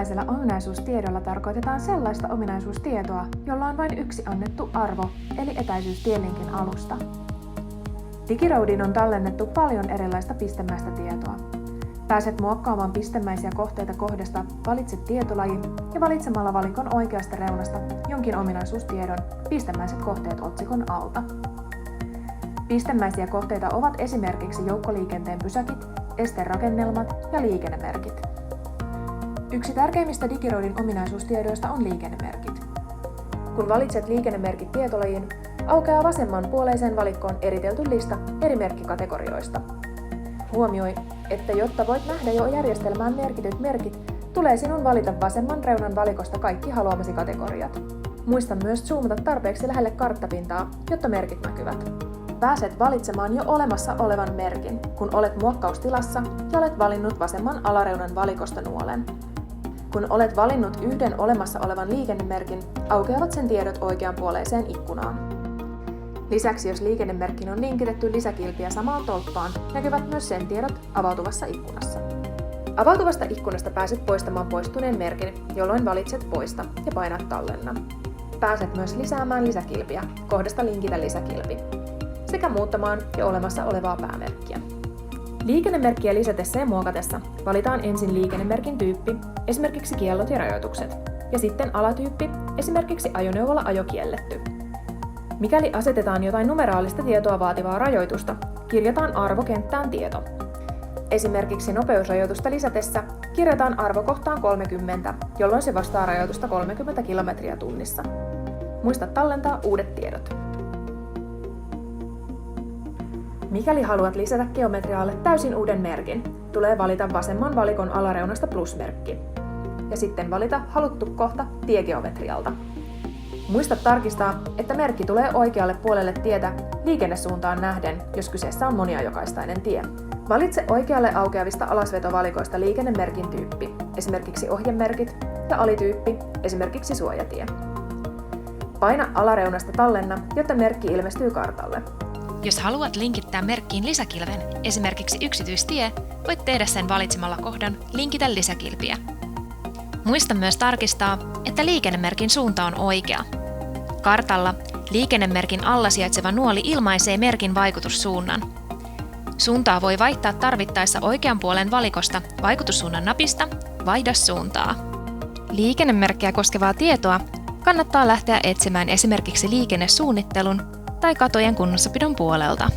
Pistemäisellä ominaisuustiedolla tarkoitetaan sellaista ominaisuustietoa, jolla on vain yksi annettu arvo, eli etäisyys tielinkin alusta. Digiroadiin on tallennettu paljon erilaista pistemäistä tietoa. Pääset muokkaamaan pistemäisiä kohteita kohdasta Valitse tietolaji ja valitsemalla valikon oikeasta reunasta jonkin ominaisuustiedon Pistemäiset kohteet otsikon alta. Pistemäisiä kohteita ovat esimerkiksi joukkoliikenteen pysäkit, esterakennelmat ja liikennemerkit. Yksi tärkeimmistä Digiroadin ominaisuustiedoista on liikennemerkit. Kun valitset liikennemerkit tietolajiin, aukeaa vasemmanpuoleiseen valikkoon eritelty lista eri merkkikategorioista. Huomioi, että jotta voit nähdä jo järjestelmään merkityt merkit, tulee sinun valita vasemman reunan valikosta kaikki haluamasi kategoriat. Muista myös zoomata tarpeeksi lähelle karttapintaa, jotta merkit näkyvät. Pääset valitsemaan jo olemassa olevan merkin, kun olet muokkaustilassa ja olet valinnut vasemman alareunan valikosta nuolen. Kun olet valinnut yhden olemassa olevan liikennemerkin, aukeavat sen tiedot oikeanpuoleiseen ikkunaan. Lisäksi jos liikennemerkkiin on linkitetty lisäkilpiä samaan tolppaan, näkyvät myös sen tiedot avautuvassa ikkunassa. Avautuvasta ikkunasta pääset poistamaan poistuneen merkin, jolloin valitset Poista ja painat Tallenna. Pääset myös lisäämään lisäkilpiä kohdasta Linkitä lisäkilpi sekä muuttamaan jo olemassa olevaa päämerkkiä. Liikennemerkkiä lisätessä ja muokatessa valitaan ensin liikennemerkin tyyppi, esimerkiksi kiellot ja rajoitukset, ja sitten alatyyppi, esimerkiksi ajoneuvolla ajo kielletty. Mikäli asetetaan jotain numeraalista tietoa vaativaa rajoitusta, kirjataan arvokenttään tieto. Esimerkiksi nopeusrajoitusta lisätessä kirjataan arvokohtaan 30, jolloin se vastaa rajoitusta 30 km tunnissa. Muista tallentaa uudet tiedot. Mikäli haluat lisätä geometriaalle täysin uuden merkin, tulee valita vasemman valikon alareunasta plusmerkki. Ja sitten valita haluttu kohta tiegeometrialta. Muista tarkistaa, että merkki tulee oikealle puolelle tietä liikennesuuntaan nähden, jos kyseessä on moniajokaistainen tie. Valitse oikealle aukeavista alasvetovalikoista liikennemerkin tyyppi, esimerkiksi ohjemerkit, ja alityyppi, esimerkiksi suojatie. Paina alareunasta Tallenna, jotta merkki ilmestyy kartalle. Jos haluat linkittää merkkiin lisäkilven, esimerkiksi yksityistie, voit tehdä sen valitsemalla kohdan Linkitä lisäkilpiä. Muista myös tarkistaa, että liikennemerkin suunta on oikea. Kartalla liikennemerkin alla sijaitseva nuoli ilmaisee merkin vaikutussuunnan. Suuntaa voi vaihtaa tarvittaessa oikean puolen valikosta vaikutussuunnan napista Vaihda suuntaa. Liikennemerkkiä koskevaa tietoa kannattaa lähteä etsimään esimerkiksi liikennesuunnittelun tai katojen kunnossapidon puolelta.